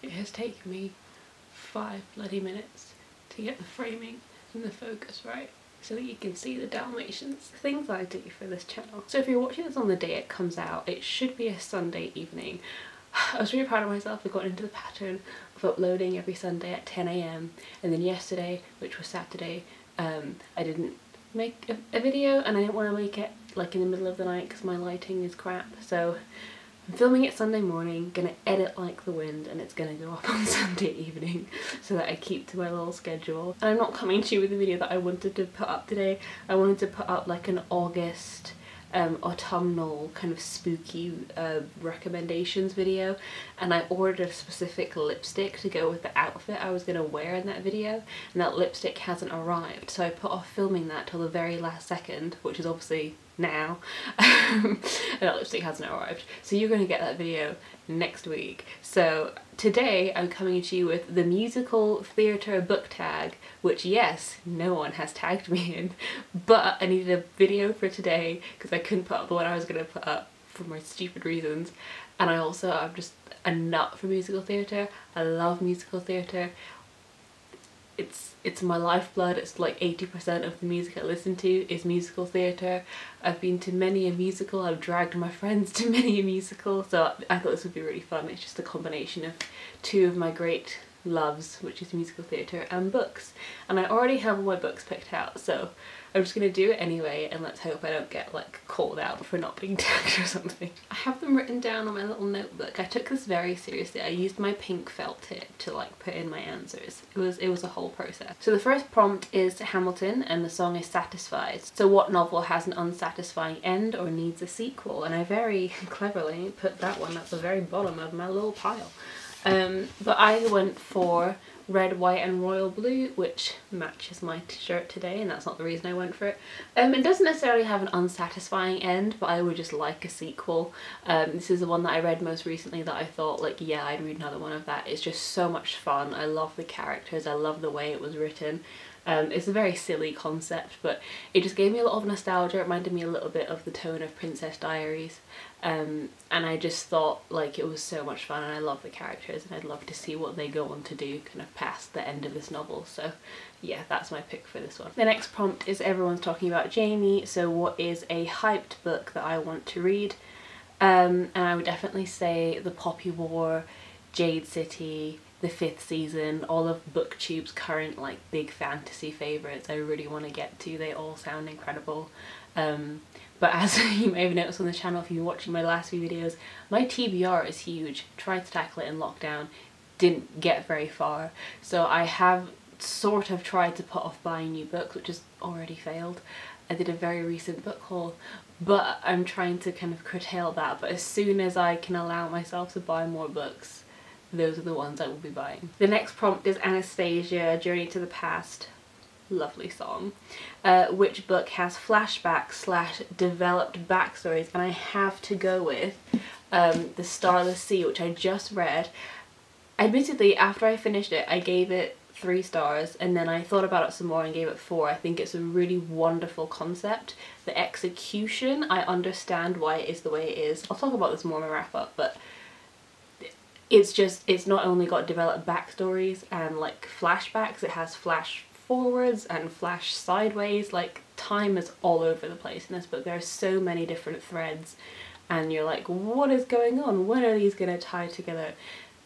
It has taken me 5 bloody minutes to get the framing and the focus right, so that you can see the Dalmatians. Things I do for this channel. So if you're watching this on the day it comes out, it should be a Sunday evening. I was really proud of myself. I got into the pattern of uploading every Sunday at 10 AM, and then yesterday, which was Saturday, I didn't make a video, and I didn't want to make it like in the middle of the night because my lighting is crap. So I'm filming it Sunday morning, gonna edit like the wind, and it's gonna go up on Sunday evening so that I keep to my little schedule. And I'm not coming to you with a video that I wanted to put up today. I wanted to put up like an August autumnal kind of spooky recommendations video, and I ordered a specific lipstick to go with the outfit I was gonna wear in that video, and that lipstick hasn't arrived, so I put off filming that till the very last second, which is obviously now, and that lipstick hasn't arrived. So you're going to get that video next week. So today I'm coming to you with the musical theatre book tag, which yes, no one has tagged me in, but I needed a video for today because I couldn't put up the one I was going to put up for my stupid reasons. And I'm just a nut for musical theatre. I love musical theatre. It's my lifeblood. It's like 80% of the music I listen to is musical theatre. I've been to many a musical, I've dragged my friends to many a musical, so I thought this would be really fun. It's just a combination of two of my great loves, which is musical theatre and books. And I already have all my books picked out, so I'm just gonna do it anyway, and let's hope I don't get like called out for not being tagged or something. I have them written down on my little notebook. I took this very seriously. I used my pink felt tip to like put in my answers. It was a whole process. So the first prompt is Hamilton, and the song is Satisfied. So what novel has an unsatisfying end or needs a sequel? And I very cleverly put that one at the very bottom of my little pile. But I went for Red, White and Royal Blue, which matches my shirt today, and that's not the reason I went for it. It doesn't necessarily have an unsatisfying end, but I would just like a sequel. This is the one that I read most recently that I thought like, yeah, I'd read another one of that. It's just so much fun. I love the characters, I love the way it was written. It's a very silly concept, but it just gave me a lot of nostalgia. It reminded me a little bit of the tone of Princess Diaries, and I just thought like it was so much fun, and I love the characters, and I'd love to see what they go on to do kind of past the end of this novel. So yeah, that's my pick for this one. The next prompt is Everyone's Talking About Jamie, so what is a hyped book that I want to read? And I would definitely say The Poppy War, Jade City, The Fifth Season, all of BookTube's current like big fantasy favourites I really want to get to. They all sound incredible. But as you may have noticed on the channel if you've been watching my last few videos, my TBR is huge. Tried to tackle it in lockdown, didn't get very far. So I have sort of tried to put off buying new books, which has already failed. I did a very recent book haul, but I'm trying to kind of curtail that. But as soon as I can allow myself to buy more books, those are the ones I will be buying. The next prompt is Anastasia, Journey to the Past. Lovely song. Which book has flashbacks / developed backstories? And I have to go with The Starless Sea, which I just read. Admittedly, after I finished it, I gave it 3 stars, and then I thought about it some more and gave it 4. I think it's a really wonderful concept. The execution, I understand why it is the way it is. I'll talk about this more in my wrap up, but it's not only got developed backstories and like flashbacks, it has flash forwards and flash sideways. Like, time is all over the place in this book. There are so many different threads, and you're like, what is going on? When are these gonna tie together?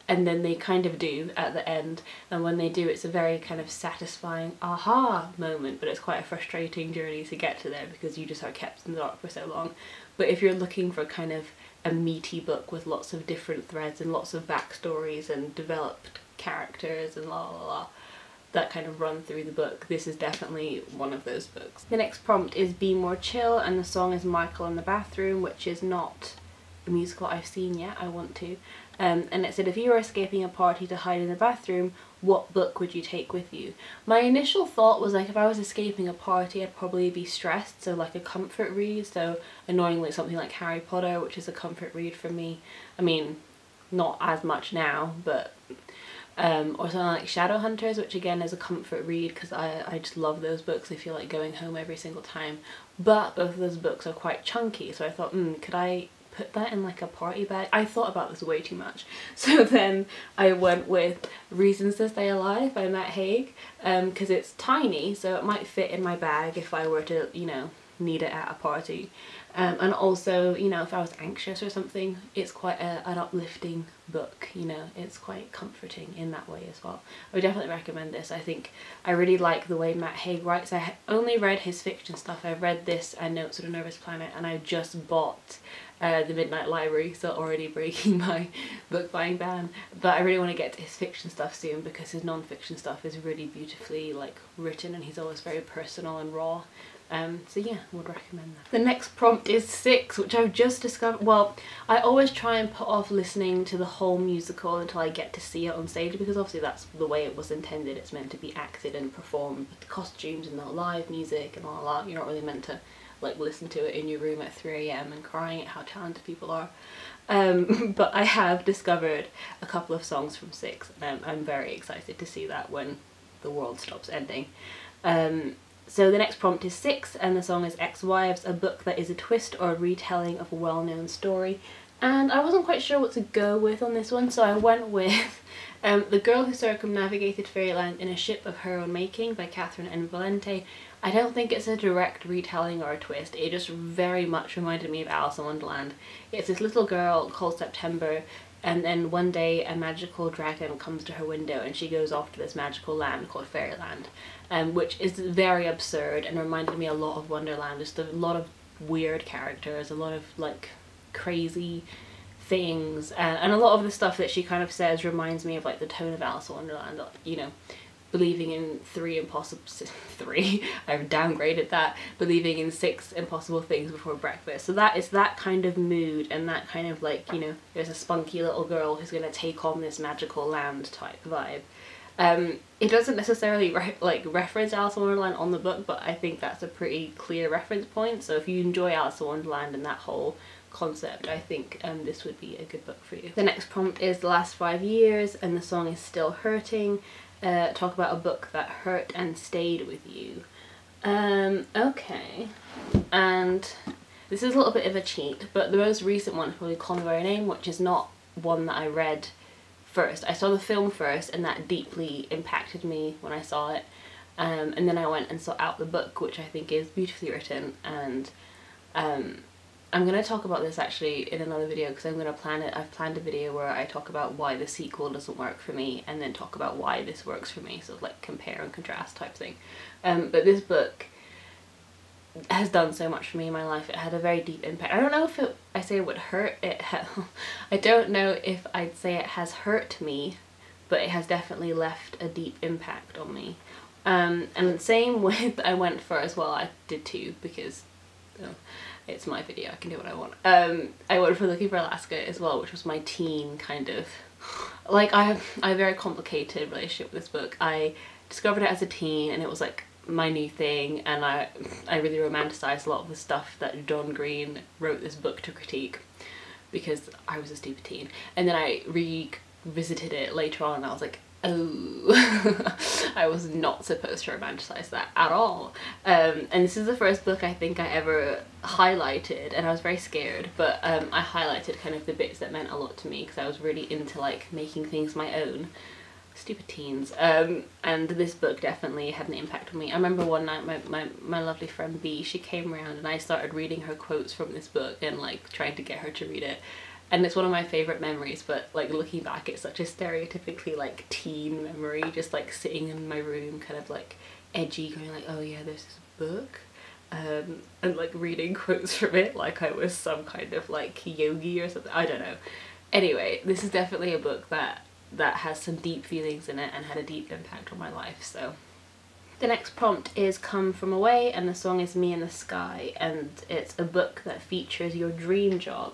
And then they kind of do at the end, and when they do, it's a very kind of satisfying aha moment, but it's quite a frustrating journey to get to there because you just are kept in the dark for so long. But if you're looking for kind of a meaty book with lots of different threads and lots of backstories and developed characters and la la la that kind of run through the book, this is definitely one of those books. The next prompt is Be More Chill, and the song is Michael in the Bathroom, which is not a musical I've seen yet. I want to. And it said, if you were escaping a party to hide in the bathroom, what book would you take with you? My initial thought was like, if I was escaping a party, I'd probably be stressed, so like a comfort read. So annoyingly something like Harry Potter, which is a comfort read for me. I mean, not as much now, but or something like Shadowhunters, which again is a comfort read because I just love those books. I feel like going home every single time. But both of those books are quite chunky, so I thought, could I put that in like a party bag. I thought about this way too much. So then I went with Reasons to Stay Alive by Matt Haig, because it's tiny, so it might fit in my bag if I were to, you know, need it at a party. And also, you know, if I was anxious or something, it's quite an uplifting book, you know, it's quite comforting in that way as well. I would definitely recommend this. I think I really like the way Matt Haig writes. I only read his fiction stuff. I've read this and Notes on a Nervous Planet, and I just bought The Midnight Library, so already breaking my book buying ban. But I really want to get to his fiction stuff soon, because his non-fiction stuff is really beautifully like written, and he's always very personal and raw. So yeah, would recommend that. The next prompt is 6, which I've just discovered. Well, I always try and put off listening to the whole musical until I get to see it on stage, because obviously that's the way it was intended. It's meant to be acted and performed with the costumes and the live music and all that. You're not really meant to like listen to it in your room at 3 AM and crying at how talented people are. But I have discovered a couple of songs from 6, and I'm very excited to see that when the world stops ending. So the next prompt is 6, and the song is Ex-Wives, a book that is a twist or a retelling of a well-known story. And I wasn't quite sure what to go with on this one, so I went with The Girl Who Circumnavigated Fairyland in a Ship of Her Own Making by Catherine N. Valente. I don't think it's a direct retelling or a twist. It just very much reminded me of Alice in Wonderland. It's this little girl called September, and then one day a magical dragon comes to her window and she goes off to this magical land called Fairyland, which is very absurd and reminded me a lot of Wonderland. Just a lot of weird characters, a lot of like crazy things, and a lot of the stuff that she kind of says reminds me of like the tone of Alice in Wonderland, you know, believing in 3 impossible, I've downgraded that, believing in 6 impossible things before breakfast. So that is that kind of mood, and that kind of like, you know, there's a spunky little girl who's going to take on this magical land type vibe. It doesn't necessarily reference Alice in Wonderland on the book, but I think that's a pretty clear reference point. So if you enjoy Alice in Wonderland and that whole concept, I think this would be a good book for you. The next prompt is The Last 5 Years, and the song is Still Hurting. Talk about a book that hurt and stayed with you. Okay, and this is a little bit of a cheat, but the most recent one is probably Call Me By Your Name, which is not one that I read first. I saw the film first, and that deeply impacted me when I saw it, and then I went and sought out the book, which I think is beautifully written, and I'm going to talk about this actually in another video, because I'm going to plan it. I've planned a video where I talk about why the sequel doesn't work for me, and then talk about why this works for me, so like compare and contrast type thing. But this book has done so much for me in my life. It had a very deep impact. I don't know if I say it would hurt. I don't know if I'd say it has hurt me, but it has definitely left a deep impact on me. And same with I went for as well. I did too, because it's my video, I can do what I want. I went for Looking for Alaska as well, which was my teen kind of, like I have a very complicated relationship with this book. I discovered it as a teen, and it was like my new thing, and I really romanticized a lot of the stuff that John Green wrote this book to critique, because I was a stupid teen. And then I revisited it later on, and I was like, oh, I was not supposed to romanticize that at all. And this is the first book I think I ever highlighted, and I was very scared, but I highlighted kind of the bits that meant a lot to me, because I was really into like making things my own. Stupid teens. And this book definitely had an impact on me. I remember one night my lovely friend B, she came around and I started reading her quotes from this book and like trying to get her to read it. And it's one of my favourite memories, but like looking back, it's such a stereotypically like teen memory, just like sitting in my room kind of like edgy, going like, oh yeah, there's this book, and like reading quotes from it like I was some kind of like yogi or something, I don't know. Anyway, this is definitely a book that has some deep feelings in it and had a deep impact on my life. So the next prompt is Come From Away, and the song is Me in the Sky, and it's a book that features your dream job.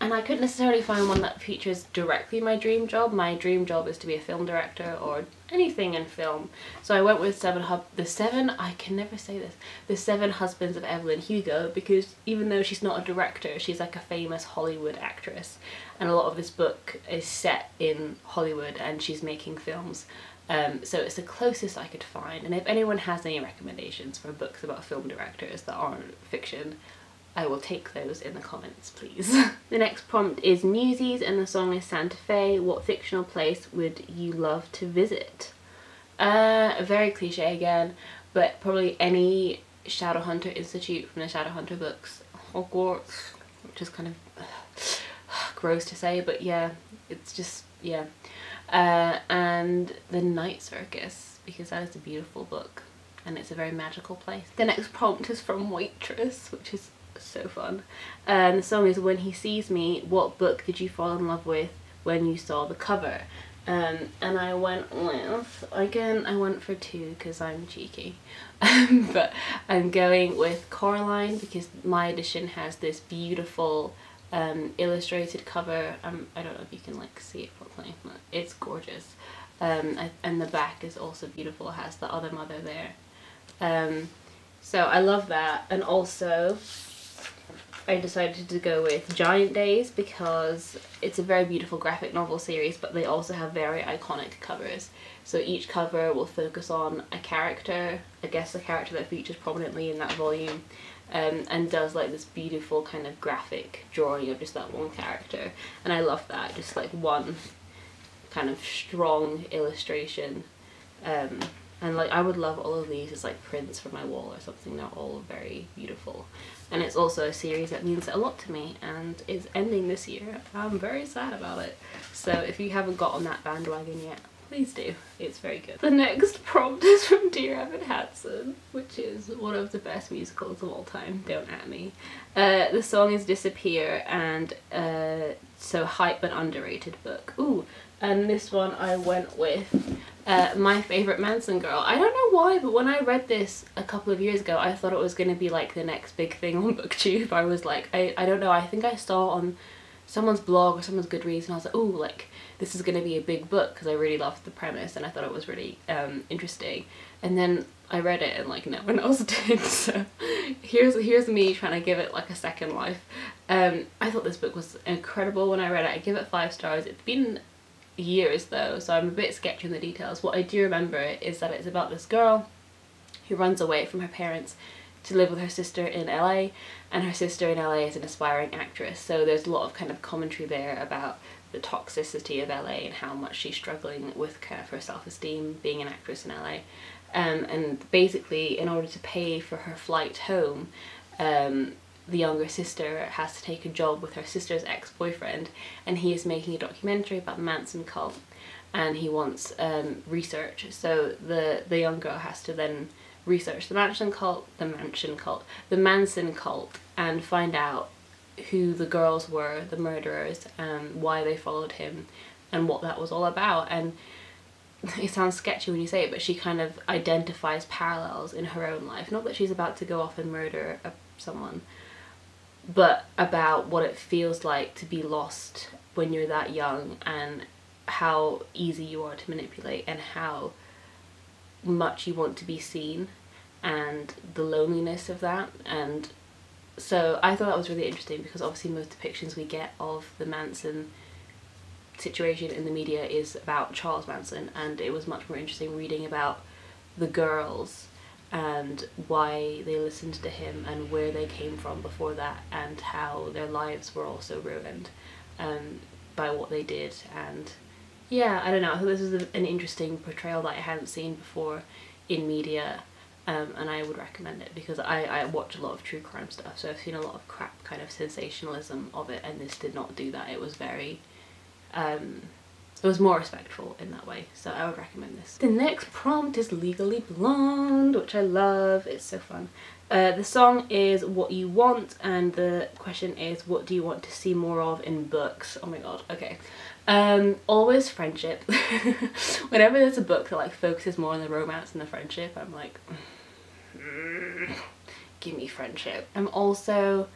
And I couldn't necessarily find one that features directly my dream job. My dream job is to be a film director or anything in film. So I went with The Seven Husbands of Evelyn Hugo, because even though she's not a director, she's like a famous Hollywood actress. And a lot of this book is set in Hollywood and she's making films. So it's the closest I could find. And if anyone has any recommendations for books about film directors that aren't fiction, I will take those in the comments, please. The next prompt is Newsies and the song is Santa Fe. What fictional place would you love to visit? Very cliche again, but probably any Shadowhunter Institute from the Shadowhunter books. Hogwarts, which is kind of gross to say, but yeah, it's just, yeah. And the Night Circus, because that is a beautiful book and it's a very magical place. The next prompt is from Waitress, which is so fun. And the song is When He Sees Me. What book did you fall in love with when you saw the cover? And I went with, again, I went for two because I'm cheeky, but I'm going with Coraline because my edition has this beautiful illustrated cover. I don't know if you can like see it properly, but it's gorgeous. And the back is also beautiful. It has the other mother there. So I love that. And also I decided to go with Giant Days because it's a very beautiful graphic novel series, but they also have very iconic covers. So each cover will focus on a character, I guess a character that features prominently in that volume, and does like this beautiful kind of graphic drawing of just that one character. And I love that, just like one kind of strong illustration. And like I would love all of these as like prints for my wall or something. They're all very beautiful. And it's also a series that means a lot to me and is ending this year. I'm very sad about it. So if you haven't got on that bandwagon yet, please do. It's very good. The next prompt is from Dear Evan Hansen, which is one of the best musicals of all time. Don't at me. The song is Disappear, and so hype but underrated book. Ooh, and this one I went with My Favorite Manson Girl. I don't know why, but when I read this a couple of years ago, I thought it was going to be like the next big thing on BookTube. I was like, I don't know, I think I saw on someone's blog or someone's Goodreads and I was like, oh, like this is going to be a big book because I really loved the premise and I thought it was really interesting. And then I read it and like no one else did, so here's me trying to give it like a second life. I thought this book was incredible when I read it. I give it 5 stars. It's been years though, so I'm a bit sketchy in the details. What I do remember is that it's about this girl who runs away from her parents to live with her sister in LA, and her sister in LA is an aspiring actress, so there's a lot of kind of commentary there about the toxicity of LA and how much she's struggling with kind of her self-esteem being an actress in LA. And basically in order to pay for her flight home, the younger sister has to take a job with her sister's ex-boyfriend, and he is making a documentary about the Manson cult and he wants research. So the young girl has to then research the Manson cult, and find out who the girls were, the murderers, and why they followed him and what that was all about. And it sounds sketchy when you say it, but she kind of identifies parallels in her own life. Not that she's about to go off and murder someone, but about what it feels like to be lost when you're that young and how easy you are to manipulate and how much you want to be seen and the loneliness of that. And so I thought that was really interesting because obviously most depictions we get of the Manson situation in the media is about Charles Manson, and it was much more interesting reading about the girls and why they listened to him and where they came from before that and how their lives were also ruined by what they did. And yeah, I don't know, I thought this was an interesting portrayal that I hadn't seen before in media, and I would recommend it because I watch a lot of true crime stuff, so I've seen a lot of crap kind of sensationalism of it, and this did not do that. It was very it was more respectful in that way, so I would recommend this. The next prompt is Legally Blonde, which I love. It's so fun. The song is What You Want, and the question is, what do you want to see more of in books? Oh my god, okay. Always friendship. Whenever there's a book that like focuses more on the romance and the friendship, I'm like, give me friendship. I'm also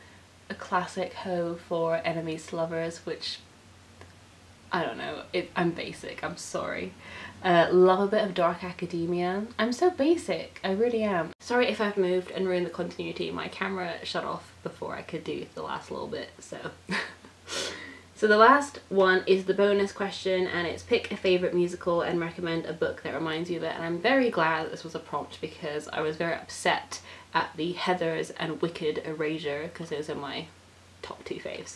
a classic hoe for enemies to lovers, which I don't know, I'm basic, I'm sorry. Love a bit of dark academia. I'm so basic, I really am. Sorry if I've moved and ruined the continuity. My camera shut off before I could do the last little bit, so So the last one is the bonus question, and it's pick a favourite musical and recommend a book that reminds you of it. And I'm very glad that this was a prompt because I was very upset at the Heathers and Wicked erasure because those are my top 2 faves.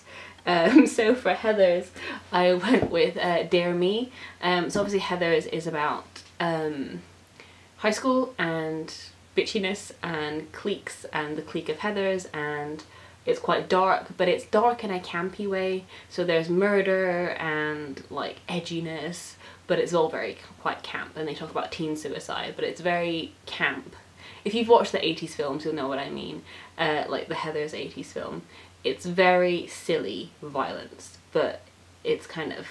So for Heathers, I went with Dare Me. So obviously Heathers is about high school and bitchiness and cliques and the clique of Heathers, and it's quite dark, but it's dark in a campy way. So there's murder and like edginess, but it's all very quite camp, and they talk about teen suicide, but it's very camp. If you've watched the 80s films, you'll know what I mean, like the Heathers 80s film. It's very silly violence, but it's kind of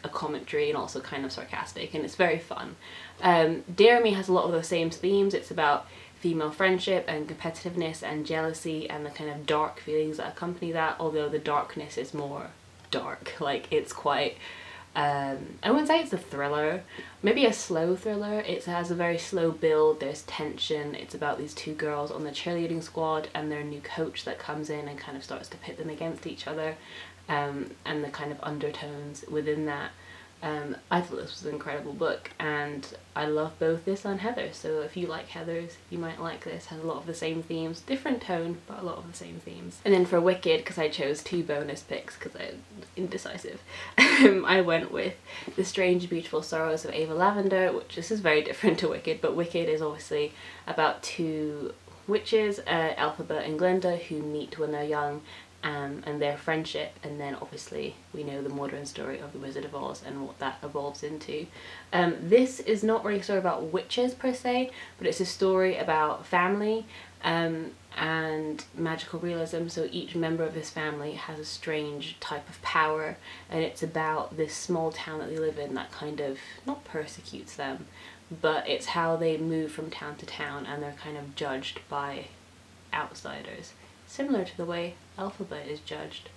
a commentary and also kind of sarcastic, and it's very fun. Dare Me has a lot of the same themes. It's about female friendship and competitiveness and jealousy and the kind of dark feelings that accompany that, although the darkness is more dark. Like, it's quite, I wouldn't say it's a thriller, maybe a slow thriller. It has a very slow build, there's tension. It's about these 2 girls on the cheerleading squad and their new coach that comes in and kind of starts to pit them against each other, and the kind of undertones within that. I thought this was an incredible book, and I love both this and Heathers, so if you like Heathers, you might like this. It has a lot of the same themes, different tone, but a lot of the same themes. And then for Wicked, because I chose 2 bonus picks because I was indecisive, I went with The Strange Beautiful Sorrows of Ava Lavender, which this is very different to Wicked, but Wicked is obviously about 2 witches, Elphaba and Glinda, who meet when they're young, and their friendship, and then obviously we know the modern story of the Wizard of Oz and what that evolves into. This is not really a story about witches per se, but it's a story about family and magical realism. So each member of this family has a strange type of power, and it's about this small town that they live in that kind of not persecutes them, but it's how they move from town to town and they're kind of judged by outsiders. Similar to the way Elphaba is judged.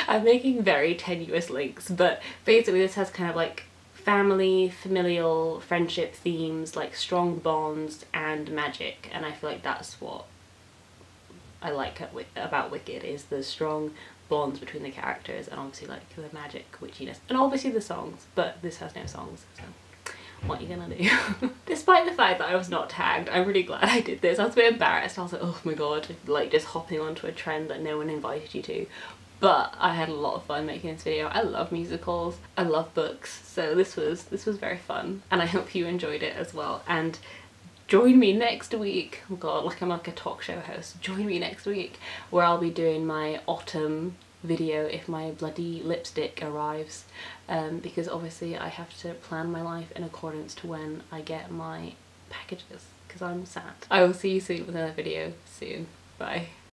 I'm making very tenuous links, but basically this has kind of like family, familial, friendship themes, like strong bonds and magic, and I feel like that's what I like about Wicked, is the strong bonds between the characters and obviously like the magic, witchiness, and obviously the songs, but this has no songs, so what are you gonna do? Despite the fact that I was not tagged, I'm really glad I did this. I was a bit embarrassed. I was like, oh my god, like just hopping onto a trend that no one invited you to. But I had a lot of fun making this video. I love musicals, I love books, so this was very fun, and I hope you enjoyed it as well. And join me next week. Oh god, like I'm like a talk show host. Join me next week where I'll be doing my autumn video if my bloody lipstick arrives, because obviously I have to plan my life in accordance to when I get my packages, because I'm sad. I will see you soon with another video soon. Bye.